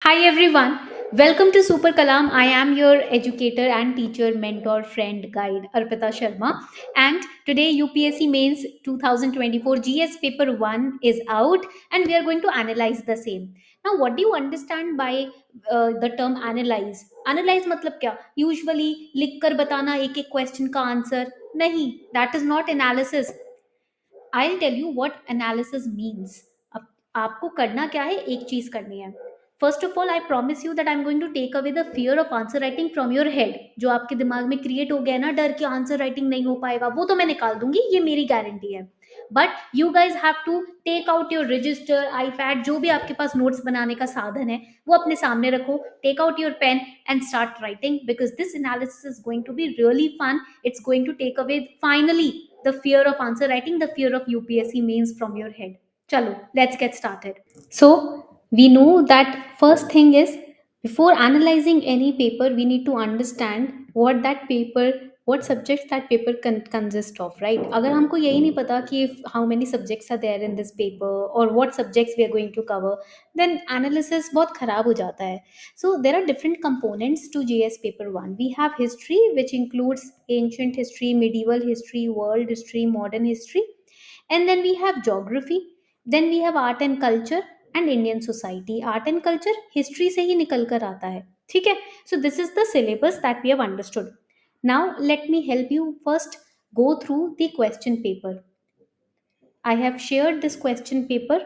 Hi everyone, welcome to Super Kalam. I am your educator and teacher, mentor, friend, guide, Arpita Sharma. And today, UPSC Mains 2024 GS Paper 1 is out, and we are going to analyze the same. Now, what do you understand by the term analyze? Analyze मतलब क्या? Usually, लिख कर बताना एक एक question का answer. नहीं, that is not analysis. I'll tell you what analysis means. अब आपको करना क्या है, एक चीज करनी है. First of all I promise you that I am going to take away the fear of answer writing from your head. जो आपके दिमाग में क्रिएट हो गया है ना डर कि आंसर राइटिंग नहीं हो पाएगा, वो तो मैं निकाल दूंगी, ये मेरी गारंटी है. But you guys have to take out your register, iPad, जो भी आपके पास नोट्स बनाने का साधन है वो अपने सामने रखो. Take out your pen and start writing because this analysis is going to be really fun. It's going to take away finally the fear of answer writing, the fear of UPSC means from your head. Chalo, let's get started. So, we know that first thing is before analyzing any paper, we need to understand what that paper, what subjects that paper consist of, right? अगर हमको यही नहीं पता कि how many subjects are there in this paper or what subjects we are going to cover, then analysis बहुत खराब हो जाता है. So there are different components to GS paper 1. We have history, which includes ancient history, medieval history, world history, modern history. And then we have geography. Then we have art and culture and Indian society. Art and culture history से ही निकल कर आता है. ठीक है? So this is the syllabus that we have understood. Now let me help you first go through the question paper. I have shared this question paper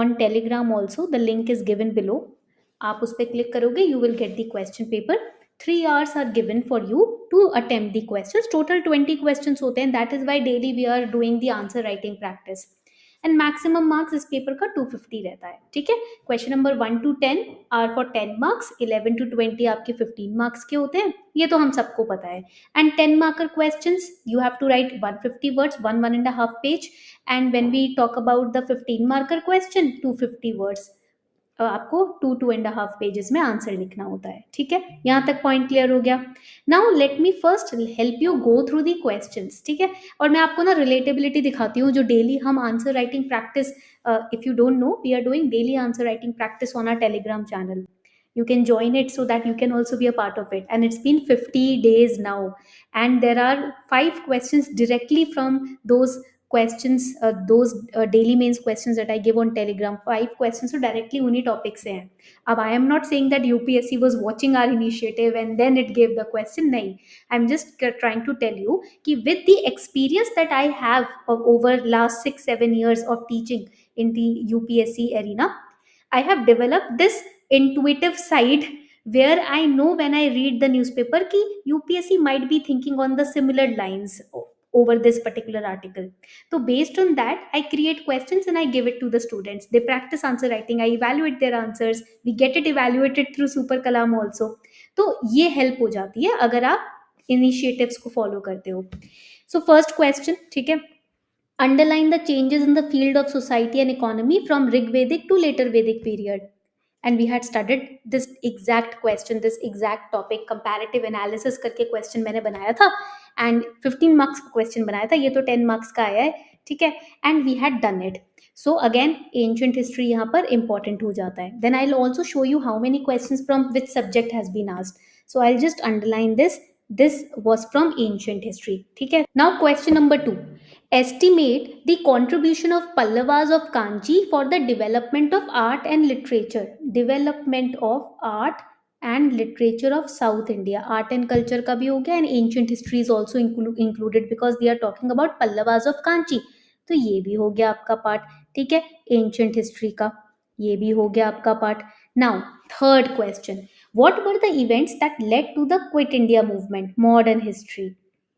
on Telegram also. The link is given below. आप उस पर click करोगे, you will get the question paper. 3 hours are given for you to attempt the questions. Total 20 questions होते हैं. That is why daily we are doing the answer writing practice. And maximum marks इस paper का 250 रहता है. ठीक है. Question number 1 to 10 are for 10 marks, 11 to 20 आपके 15 marks के होते हैं, ये तो हम सबको पता है. And 10 marker question you have to write 150 words, 1.5 page. And when we talk about the 15 marker question, 250 words, आपको 2.5 पेजेस में आंसर लिखना होता है. ठीक है, यहाँ तक पॉइंट क्लियर हो गया. Now let me first help you go through the questions. ठीक है, और मैं आपको ना रिलेटेबिलिटी दिखाती हूँ. जो डेली हम answer writing practice, if you don't know, we are doing daily answer writing practice on our Telegram channel. You can join it so that you can also be a part of it. And it's been 50 days now, and there are 5 questions directly from those questions, those daily mains questions that I give on Telegram. 5 questions so directly उन्हीं topic से हैं. अब I am not saying that UPSC was watching our initiative and then it gave the question. नहीं, I'm just trying to tell you कि with the experience that I have of over last 6-7 years of teaching in the UPSC arena, I have developed this intuitive side where I know when I read the newspaper कि UPSC might be thinking on the similar lines over this particular article. So based on that, I create questions and I give it to the students. They practice answer writing. I evaluate their answers. We get it evaluated through Super Kalam also. तो ये help हो जाती है अगर आप initiatives को follow करते हो. सो फर्स्ट क्वेश्चन, ठीक है. Underline the changes in the field of society and economy from Rigvedic to later Vedic period. And we had studied this exact question, this exact topic, comparative analysis करके question मैंने बनाया था. And 15 marks का question बनाया था, ये तो 10 marks का आया है. ठीक है, and we had done it. So again, ancient history यहाँ पर important हो जाता है. Then I'll also show you how many questions from which subject has been asked. So I'll just underline this. This was from ancient history. ठीक है. Now question number 2. Estimate the contribution of Pallavas of Kanchi for the development of art and literature. Development of art and literature of South India. Art and culture का भी हो गया, and ancient history is also included because they are talking about Pallavas of Kanchi. तो ये भी हो गया आपका पार्ट. ठीक है, ancient history का ये भी हो गया आपका part. Now third question. What were the events that led to the Quit India movement? Modern history.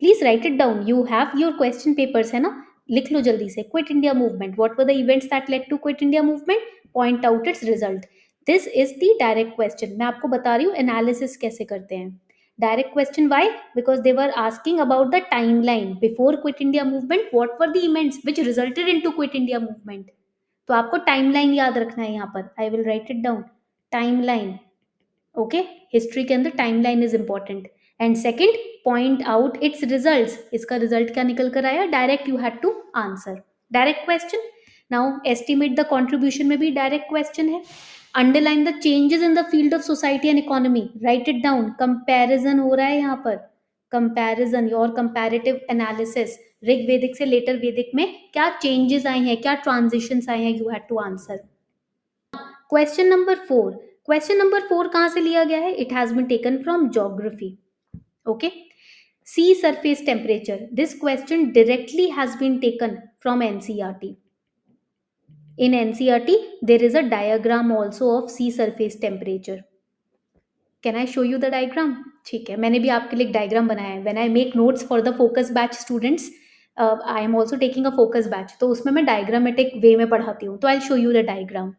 Please write it down. You have your question papers है ना, लिख लो जल्दी से. Quit India movement. What were the events that led to quit India movement? Point out its result. This is the direct question. मैं आपको बता रही हूँ एनालिसिस कैसे करते हैं. Direct question why? Because they were asking about the time line before quit India movement. What were the events which resulted in to quit India movement. तो आपको टाइम लाइन याद रखना है यहाँ पर. I will write it down. Time line. Okay, history के अंदर time line is important. And second, point out its results. इसका रिजल्ट क्या निकल कर आया? Direct you had to answer. Direct question. Now estimate the contribution में भी direct question है. Underline the changes in the field of society and economy, write it down. Comparison हो रहा है यहाँ पर, कंपैरिजन और कंपैरेटिव एनालिसिस. ऋग वैदिक से लेटर वैदिक में क्या चेंजेस आए हैं, क्या ट्रांजिशंस आए हैं, you have to answer. Question number 4. Question number 4 कहाँ से लिया गया है? It has been taken from geography. Okay. Sea surface temperature. This question directly has been taken from NCERT. In NCERT, there is a diagram also of sea surface temperature. Can I show you the diagram? ठीक है, मैंने भी आपके लिए एक diagram बनाया है. When I make notes for the focus batch students, I am also taking a focus batch. तो उसमें मैं डायग्रामेटिक वे में पढ़ाती हूँ. तो I'll show you the diagram.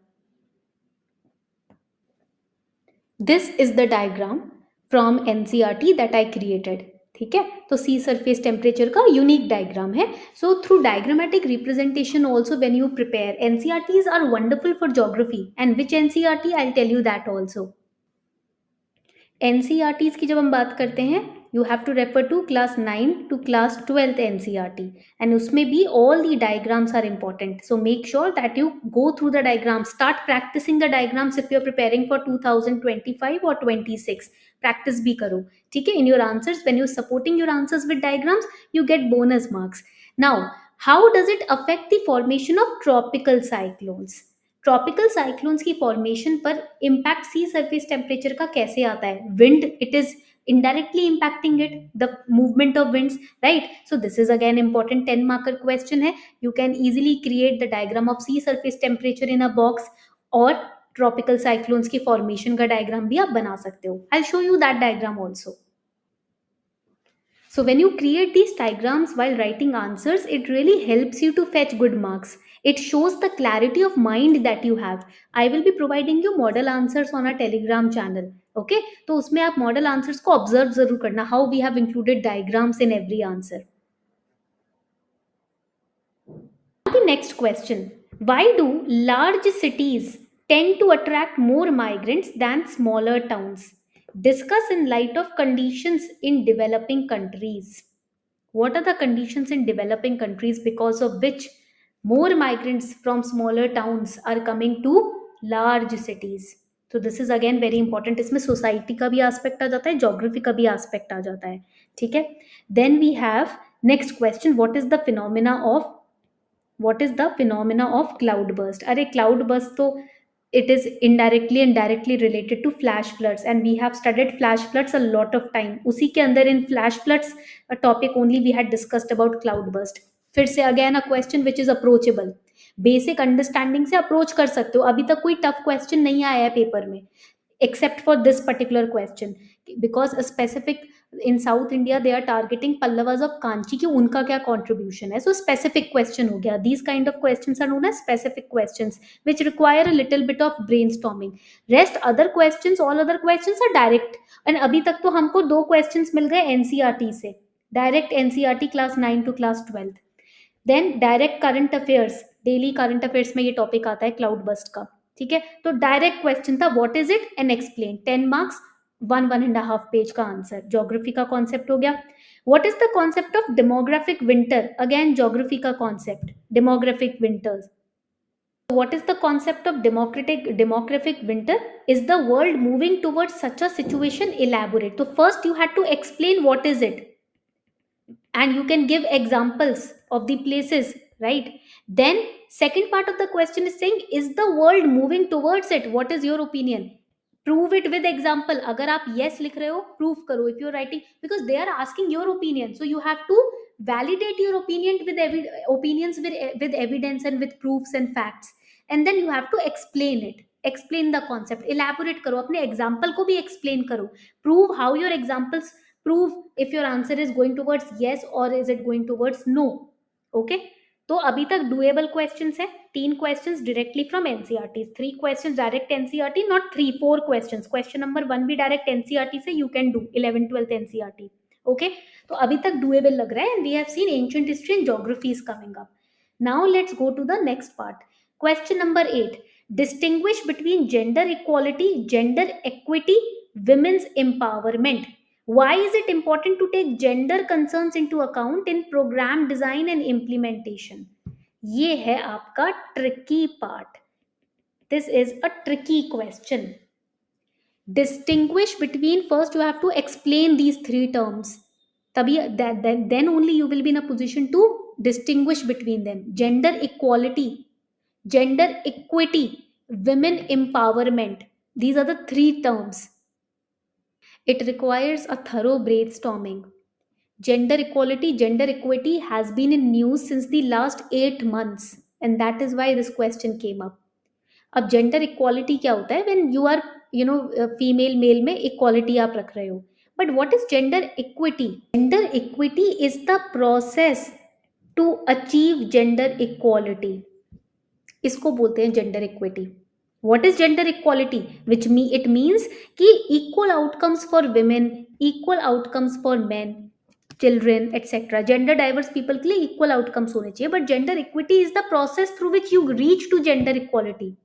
This is the diagram from NCERT that I created. ठीक है, तो सी सरफेस टेम्परेचर का यूनिक डायग्राम है. So through diagrammatic representation also when you prepare, NCERTs are wonderful for geography. And which NCERT, I tell you that also. NCERTs की जब हम बात करते हैं, you have to refer to class 9 to class 12 NCERT, and उसमें भी all the diagrams are important. So make sure that you go through the diagram, start practicing the diagrams if you are preparing for 2025 और 26. Practice भी करो, ठीक है. In your answers, when you supporting your answers with diagrams, you get bonus marks. Now, how does it affect the formation of tropical cyclones? Tropical cyclones की formation पर impact sea surface temperature का कैसे आता है? Wind, it is indirectly impacting it, the movement of winds, right? So this is again important 10 marker question hai. You can easily create the diagram of sea surface temperature in a box, or tropical cyclones की formation का diagram भी आप बना सकते हो. I'll show you that diagram also. So when you create these diagrams while writing answers, it really helps you to fetch good marks. It shows the clarity of mind that you have. I will be providing you model answers on our Telegram channel. Okay, तो उसमें आप model answers को observe जरूर करना, how we have included diagrams in every answer. The next question: why do large cities tend to attract more migrants than smaller towns? Discuss in light of conditions in developing countries. What are the conditions in developing countries because of which more migrants from smaller towns are coming to large cities? तो this is again very important. इसमें society का भी aspect आ जाता है, geography का भी aspect आ जाता है, ठीक है. Then we have next question: what is the phenomena of cloud burst? अरे क्लाउड बर्स्ट तो it is indirectly and directly related to flash floods, and we have studied flash floods a lot of time. उसी के अंदर in flash floods a topic only we had discussed about cloud burst. फिर से again a question which is approachable. Basic understanding से approach कर सकते हो. अभी तक कोई टफ क्वेश्चन नहीं आया है पेपर में, except for this particular question, because a specific in South India they are targeting Pallavas of Kanchi कि उनका क्या contribution है. So specific question हो गया. These kind of questions are known as specific questions which require a little bit of brainstorming. Rest other questions, all other questions are direct. and अभी तक तो हमको 2 questions मिल गए NCERT से, direct NCERT class 9 to class 12. Then direct current affairs, daily current affairs में ये topic आता है क्लाउड बस्ट का, ठीक है. तो डायरेक्ट क्वेश्चन था what is it and explain, 10 marks, 1.5 page का आंसर. ज्योग्राफी का कॉन्सेप्ट हो गया. What is the concept of demographic winter? Again geography का concept, demographic winters. What is the concept of demographic winter? Is the world moving towards such a situation? Elaborate. So first you had to explain what is it, and you can give examples of the places, right? Then second part of the question is saying, is the world moving towards it? What is your opinion? Prove it with example. अगर आप yes लिख रहे हो, prove करो. If you're writing, because they are asking your opinion, so you have to validate your opinion with opinions with evidence and with proofs and facts, and then you have to explain it, explain the concept, elaborate करो, अपने example को भी explain करो. Prove how your examples prove if your answer is going towards yes or is it going towards no. Okay, तो अभी तक doable questions है. 3 questions directly from NCERT, 3 questions direct NCERT, not 3, 4 questions. Question number 1 भी direct NCERT से you can do 11 12 NCERT. Okay, तो अभी तक doable लग रहा है. And we have seen ancient history and geography is coming up. Now let's go to the next part. Question number 8: distinguish between gender equality, gender equity, women's empowerment. Why is it important to take gender concerns into account in program design and implementation? ये है आपका tricky part. This is a tricky question. Distinguish between, first you have to explain these three terms. तभी then only you will be in a position to distinguish between them. Gender equality, gender equity, women empowerment, these are the three terms. It requires a thorough brainstorming. Gender equality, gender equity has been in news since the last 8 months, and that is why this question came up. अब gender equality क्या होता है? When you are female male में equality आप रख रहे हो. But what is gender equity? Gender equity is the process to achieve gender equality. इसको बोलते हैं gender equity. What is gender equality? Which it means कि equal outcomes for women, equal outcomes for man, children etcetera. Gender diverse people के लिए equal outcomes होने चाहिए. But gender equity is the process through which you reach to gender equality.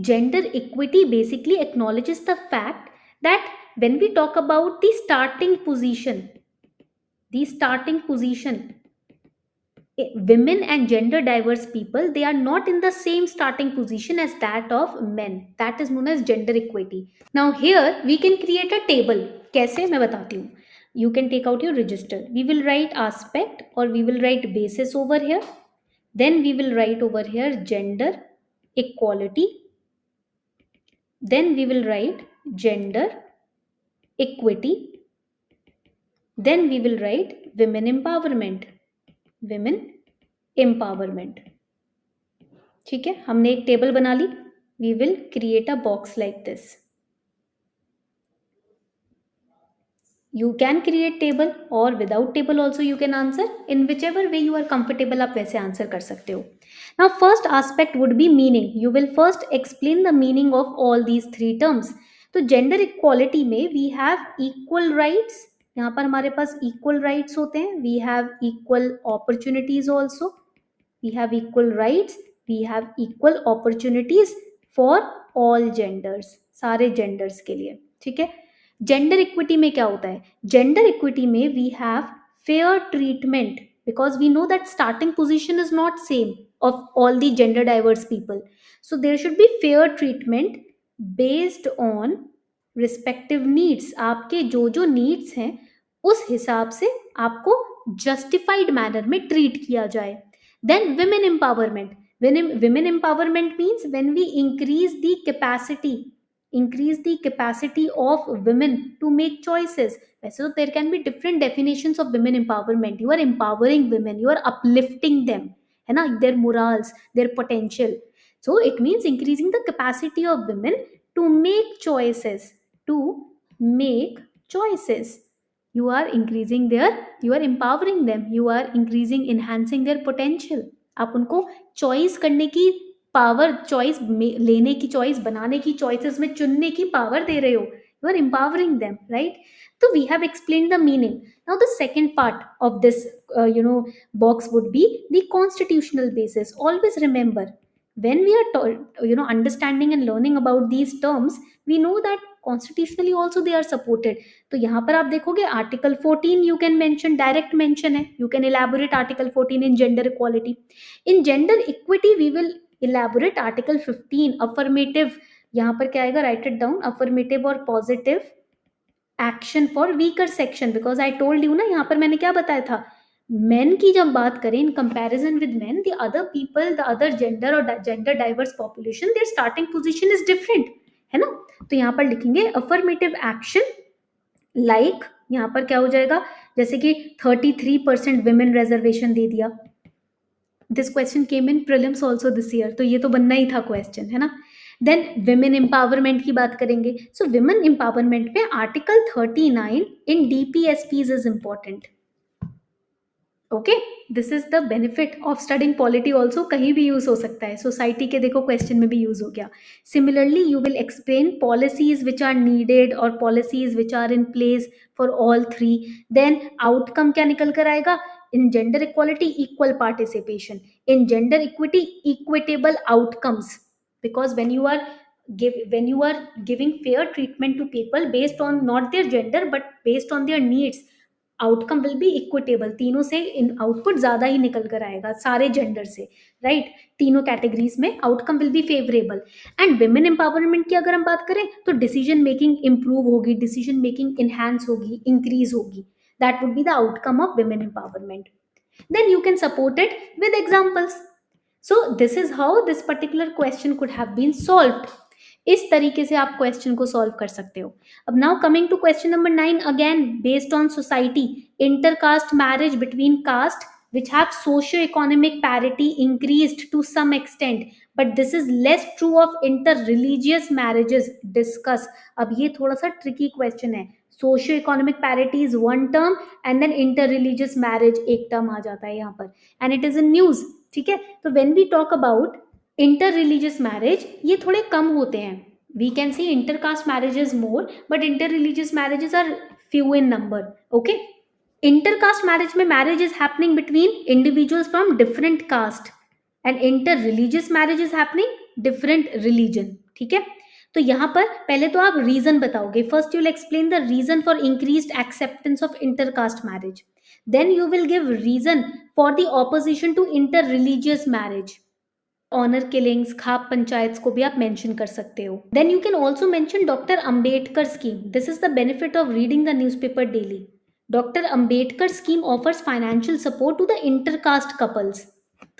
Gender equity basically acknowledges the fact that when we talk about the starting position, women and gender diverse people, they are not in the same starting position as that of men. That is known as gender equity. Now here we can create a table. कैसे मैं बताती हूँ. You can take out your register. We will write aspect or we will write basis over here. Then we will write over here gender equality. Then we will write gender equity. Then we will write women empowerment. Women empowerment. ठीक है, हमने एक table बना ली. We will create a box like this. You can create table or without table also you can answer. In whichever way you are comfortable आप वैसे answer कर सकते हो. Now first aspect would be meaning. You will first explain the meaning of all these three terms. तो gender equality में we have equal rights. यहाँ पर हमारे पास equal rights होते हैं. We have equal opportunities also. We have equal rights. We have equal opportunities for all genders. सारे genders के लिए. ठीक है. जेंडर इक्विटी में क्या होता है? जेंडर इक्विटी में we have fair treatment because we know that starting position is not same of all the gender diverse people, so there should be fair treatment based on respective needs. आपके जो जो needs हैं उस हिसाब से आपको justified manner में treat किया जाए. Then women empowerment. Women empowerment means when we increase the capacity of women to make choices. So there can be different definitions of women empowerment. You are empowering women, you are uplifting them, है ना, their morals, their potential. So it means increasing the capacity of women to make choices. You are empowering them, you are enhancing their potential. आप उनको choice करने की power, choice लेने की, choice बनाने की, चॉइसेस में चुनने की पावर दे रहे हो. You are empowering them, right? So we have explained the meaning. Now the second part of this box would be the constitutional basis. Always remember, when we are understanding and learning about these terms, we know that constitutionally also they are supported. तो यहाँ पर आप देखोगे article 14 you can mention, direct mention है. You can elaborate article 14 in gender equality. In gender equity we will elaborate article 15 affirmative. यहाँ पर क्या आएगा? Write it down. Affirmative और positive action for weaker section. Because I told you ना, यहाँ पर मैंने क्या बताया था, men की जब बात करें in comparison with men, the other people, the other gender or gender diverse population, their starting position is different, है ना. तो यहाँ पर लिखेंगे affirmative action like, यहाँ पर क्या हो जाएगा, जैसे कि 33% women reservation दे दिया. This question came in prelims also this year, तो ये तो बनना ही था क्वेश्चन, है ना. देन विमेन एम्पावरमेंट की बात करेंगे. सो विमेन एम्पावरमेंट पे article 39 in DPSPs is important. Okay, this is the benefit of studying polity. Also कहीं भी यूज हो सकता है. सोसाइटी के देखो क्वेश्चन में भी यूज हो गया. Similarly you will explain policies which are needed और policies which are in place for all three. Then outcome क्या निकल कर आएगा? In gender equality, equal participation. In gender equity, equitable outcomes. Because when you are giving fair treatment to people based on not their gender but based on their needs, outcome will be equitable, तीनों से output ज्यादा ही निकल कर आएगा सारे gender से, right तीनों categories में outcome will be favourable. And women empowerment की अगर हम बात करें तो डिसीजन मेकिंग इंप्रूव होगी, डिसीजन मेकिंग इनहैंस होगी, इंक्रीज होगी, that would be the outcome of women empowerment. Then you can support it with examples. So this is how this particular question could have been solved. इस तरीके से आप question को solve कर सकते हो। अब now coming to question number 9, again based on society, intercaste marriage between caste which have socio-economic parity increased to some extent, but this is less true of inter-religious marriages. Discuss. अब ये थोड़ा सा tricky question है। Socio-economic parity is one term and then inter-religious marriage एक term आ जाता है यहाँ पर, and it is in news, ठीक है। तो when we talk about inter-religious marriage, ये थोड़े कम होते हैं। We can see inter-caste marriages more, but inter-religious marriages are few in number. Okay. Intercaste marriage में marriage is happening between individuals from different caste, and inter religious marriage is happening different religion, ठीक है। तो यहाँ पर पहले तो आप reason बताओगे, first you will explain the reason for increased acceptance of intercaste marriage, then you will give reason for the opposition to inter religious marriage. Honour killings, khap panchayat को भी आप मेंशन कर सकते हो। Then you can also mention doctor Ambedkar scheme, this is the benefit of reading the newspaper daily. Dr. Ambedkar scheme offers financial support to the intercaste couples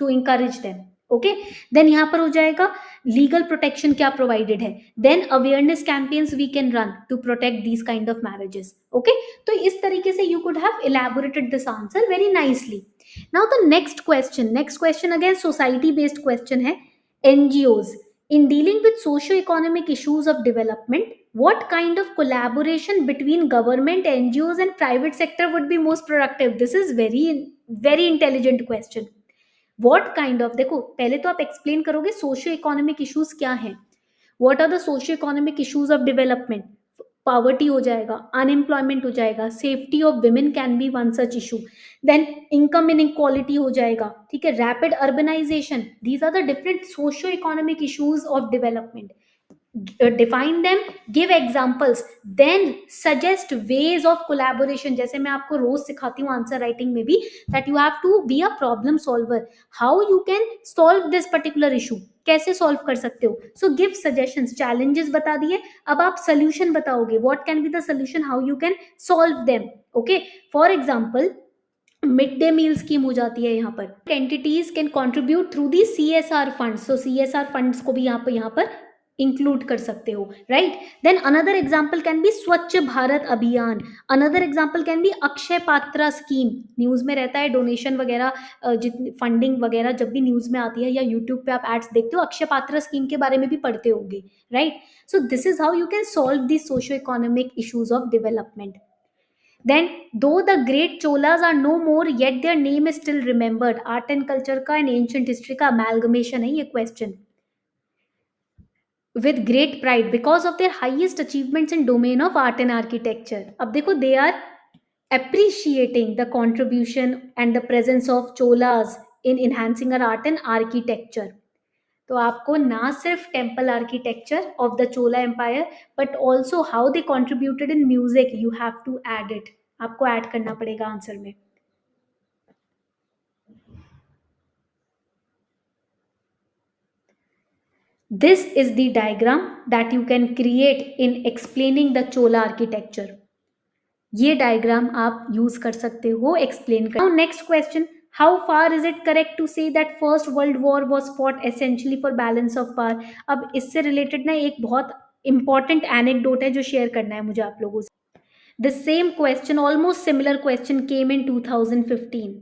to encourage them. Okay, then यहाँ पर हो जाएगा legal protection क्या provided है, then awareness campaigns we can run to protect these kind of marriages. Okay, तो इस तरीके से you could have elaborated this answer very nicely. Now the next question again society based question है, NGOs in dealing with socio-economic issues of development, what kind of collaboration between government, NGOs and private sector would be most productive? This is very intelligent question. What kind of, देखो पहले तो आप explain करोगे socio-economic issues क्या हैं, what are the socio-economic issues of development, poverty हो जाएगा, unemployment हो जाएगा, safety of women can be one such issue, then income inequality हो जाएगा, ठीक है, rapid urbanisation, these are the different socio economic issues of development. define them, give examples, then suggest ways of collaboration। जैसे मैं आपको रोज सिखाती हूँ answer writing में भी, that you have to be a problem solver, how you can solve this particular issue, कैसे solve कर सकते हो। सो गिव सजेशंस, चैलेंजेस बता दिए, अब आप सोल्यूशन बताओगे, what can be the solution, how you can solve them. Okay, for example mid day meal scheme हो जाती है यहाँ पर, entities can contribute through the CSR funds, so CSR funds को भी यहाँ पर इंक्लूड कर सकते हो, right. Then another example can be Swachh Bharat Abhiyan, another example can be Akshaya Patra scheme, news में रहता है डोनेशन वगैरह, जितनी फंडिंग वगैरह जब भी न्यूज में आती है या यूट्यूब पे आप एड्स देखते हो, अक्षय पात्रा स्कीम के बारे में भी पढ़ते होंगे, right. So this is how you can solve the socio economic issues of development. Then, though the great Cholas are no more, yet their name is still remembered. Art and culture का and ancient history का amalgamation है ये question. with great pride because of their highest achievements in domain of art and architecture. अब देखो they are appreciating the contribution and the presence of Cholas in enhancing our art and architecture. तो आपको ना सिर्फ temple architecture of the Chola empire but also how they contributed in music, you have to add it, आपको add करना पड़ेगा answer में। This is the diagram that you can create in explaining the Chola architecture. ये diagram आप use कर सकते हो explain कर। Now next question, how far is it correct to say that First World War was fought essentially for balance of power? अब इससे related ना एक बहुत इंपॉर्टेंट एनेक्डोट है जो शेयर करना है मुझे आप लोगों से। The same question, almost similar question came in 2015.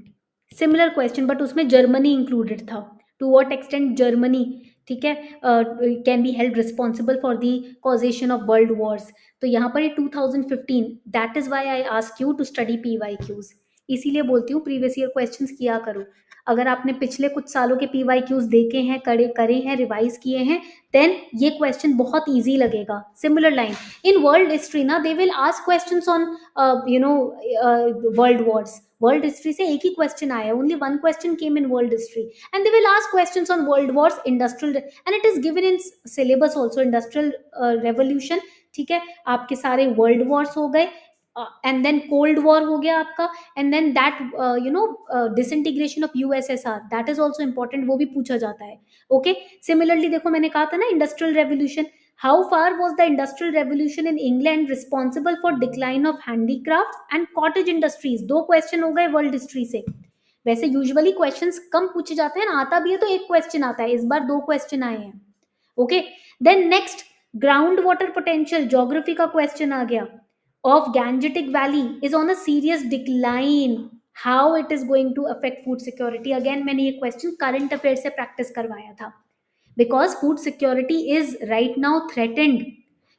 Similar question, but उसमें जर्मनी इंक्लूडेड था। To what extent जर्मनी, ठीक है, can be held responsible for the causation of world wars. तो यहाँ पर ये 2015, that is why I ask you to study PYQs। इसीलिए बोलती हूँ प्रीवियस ईयर क्वेश्चंस किया करो। अगर आपने पिछले कुछ सालों के PYQs देखे हैं, करे हैं, रिवाइज किए हैं, देन ये क्वेश्चन बहुत ईजी लगेगा। Similar line in world history ना, they will ask questions on world wars. World history से एक ही क्वेश्चन आया, only one question came in world history, and they will ask questions on world wars, industrial, and it is given in syllabus also, industrial revolution, ठीक है, आपके सारे world Wars हो गए, एंड देन कोल्ड वॉर हो गया आपका, and then that disintegration of USSR, that is also important, वो भी पूछा जाता है। ओके, सिमिलरली देखो मैंने कहा था ना industrial revolution, how far was the industrial revolution in England responsible for decline of handicraft and cottage industries. दो क्वेश्चन हो गए वर्ल्ड हिस्ट्री से। वैसे यूजुअली क्वेश्चंस कम पूछे जाते हैं ना, आता भी है तो एक क्वेश्चन आता है, इस बार दो क्वेश्चन आए हैं। Okay, then next, ground water potential, geography का क्वेश्चन आ गया, of Gangetic Valley is on a serious decline. How it is going to affect food security? Again मैंने ये question current affairs से practice करवाया था. Because food security is right now threatened.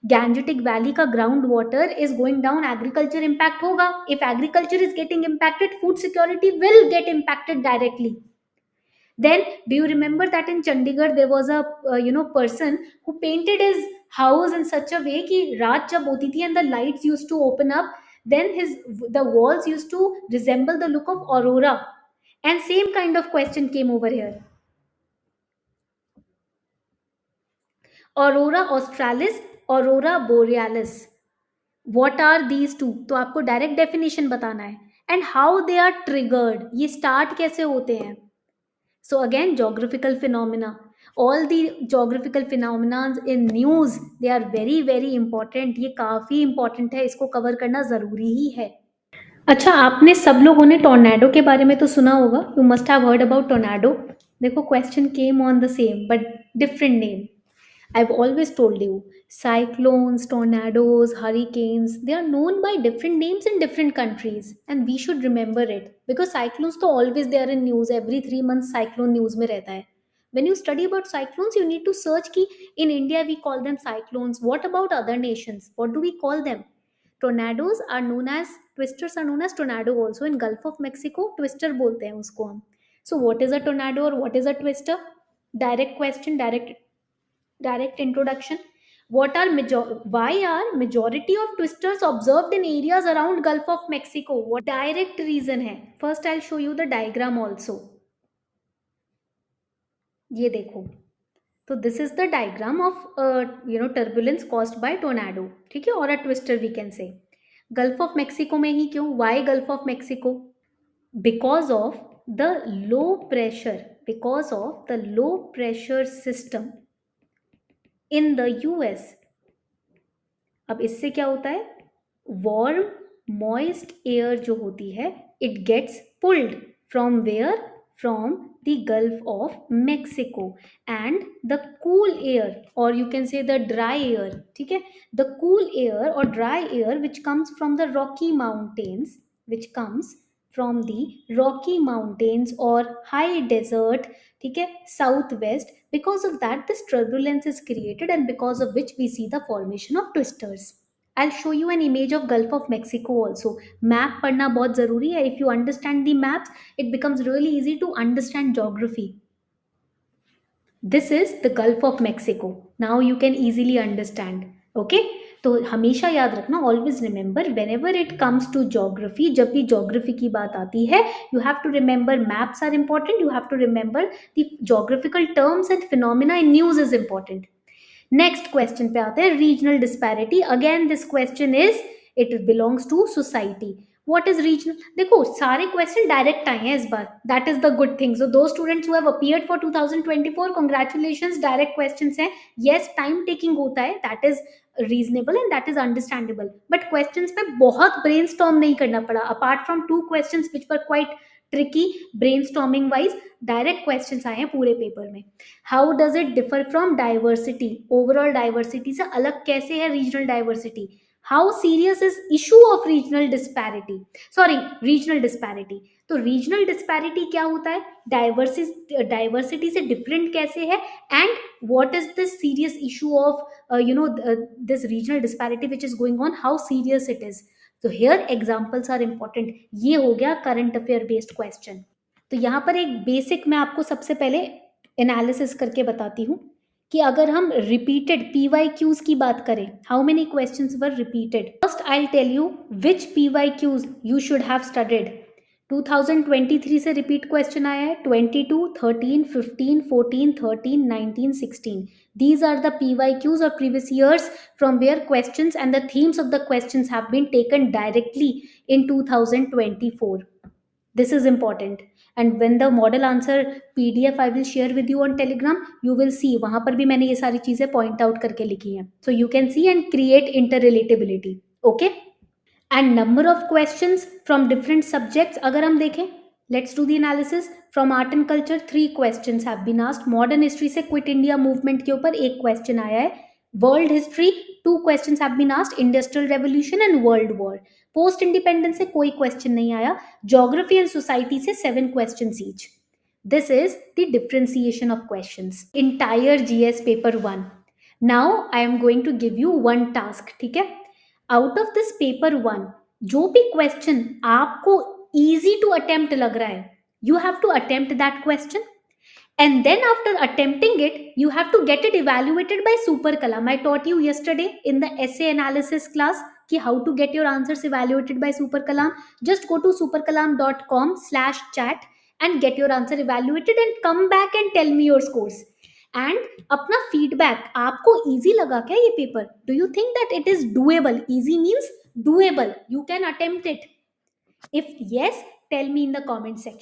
Gangetic Valley का ground water is going down, agriculture impact होगा. If agriculture is getting impacted, food security will get impacted directly. Then do you remember that in Chandigarh there was a person who painted his house in such a way कि रात जब होती थी and the lights used to open up, then the walls used to resemble the look of aurora, and same kind of question came over here. Aurora australis, aurora borealis, what are these two? तो आपको direct definition बताना है, and how they are triggered, ये start कैसे होते हैं. So again, geographical phenomena. All the geographical phenomena in news, they are very very important. ये काफी important है, इसको कवर करना जरूरी ही है. अच्छा, आपने सब लोगों ने टोर्नेडो के बारे में तो सुना होगा. You must have heard about tornado. देखो question came on the same but different name. I've always told you, cyclones, tornadoes, hurricanes, they are known by different names in different countries, and we should remember it because cyclones तो always they are in news. Every 3 months cyclone news में रहता है. When you study about cyclones, you need to search कि in India we call them cyclones. What about other nations? What do we call them? Tornadoes are known as, twisters are known as tornado also. In Gulf of Mexico, twister बोलते हैं उसको हम. So what is a tornado or what is a twister? Direct question, direct introduction. Why are majority of twisters observed in areas around Gulf of Mexico? What direct reason है? First I'll show you the diagram also. ये देखो, तो this is the diagram of turbulence caused by tornado, ठीक है, और a twister we can say. Gulf of Mexico में ही क्यों? Why Gulf of Mexico? Because of the low pressure system in the US. अब इससे क्या होता है, warm moist air जो होती है, it gets pulled from where? From the Gulf of Mexico, and the cool air, or you can say the dry air, ठीक है, the cool air or dry air which comes from the Rocky Mountains or high desert, ठीक है, southwest. Because of that this turbulence is created, and because of which we see the formation of twisters. I'll show you an image of Gulf of Mexico also. Map पढ़ना बहुत ज़रूरी है. If you understand the maps, it becomes really easy to understand geography. This is the Gulf of Mexico. Now you can easily understand. Okay? तो हमेशा याद रखना, always remember whenever it comes to geography, जब भी geography की बात आती है, you have to remember maps are important, you have to remember the geographical terms and phenomena in news is important. Next question पे आते हैं, regional disparity. Again this question is, it belongs to society. What is regional? देखो सारे question direct आए हैं इस बार, that is the good thing. सो दो students who have appeared for 2024, congratulations, direct questions हैं. यस, टाइम टेकिंग होता है, that is reasonable and that is understandable, but questions में बहुत ब्रेनस्टॉर्म नहीं करना पड़ा. Apart from 2 questions which were quite tricky brainstorming wise, direct questions आए हैं पूरे पेपर में. How does it differ from diversity? Overall diversity से अलग कैसे है regional diversity? How serious is issue of regional disparity? तो रीजनल डिस्पैरिटी क्या होता है, डाइवर्सिटी से डिफरेंट कैसे है, and what is this serious issue of this regional disparity which is going on, how serious it is. So here examples are important. ये हो गया करंट अफेयर बेस्ड क्वेश्चन. तो यहाँ पर एक बेसिक मैं आपको सबसे पहले एनालिसिस करके बताती हूँ कि अगर हम रिपीटेड PYQs की बात करें, how many questions were repeated. First I tell you which PYQs you should have studied. 2023 से रिपीट क्वेश्चन आया है, 22, 13, 15, 14, 13, 19, 16. These are the PYQs or previous years from where questions and the themes of the questions have been taken directly in 2024. This is important. And when the model answer PDF I will share with you on Telegram, you will see वहां पर भी मैंने ये सारी चीजें point out करके लिखी हैं. So you can see and create interrelatability. Okay. And number of questions from different subjects अगर हम देखें, let's do the analysis. From art and culture 3 questions have been asked. Modern history से quit India movement के ऊपर एक question आया है. World history 2 questions have been asked. Industrial revolution and world war. Post independence से कोई question नहीं आया. Geography and society से 7 questions each. This is the differentiation of questions. Entire GS paper 1. Now I am going to give you one task. ठीक है. Out of this paper 1 जो भी question आपको इजी टू अटेम्प्ट लग रहा है, you have to attempt that question and then after attempting it you have to get it evaluated by Super Kalam. I taught you yesterday in the essay analysis class ki how to get your answers evaluated by Super Kalam. Just go to superkalam.com/chat and get your answer evaluated and come back and tell me your scores. And अपना feedback, आपको easy लगा क्या ये paper? Do you think that it is doable? Easy means doable. You can attempt it. If yes, tell me in the comment section.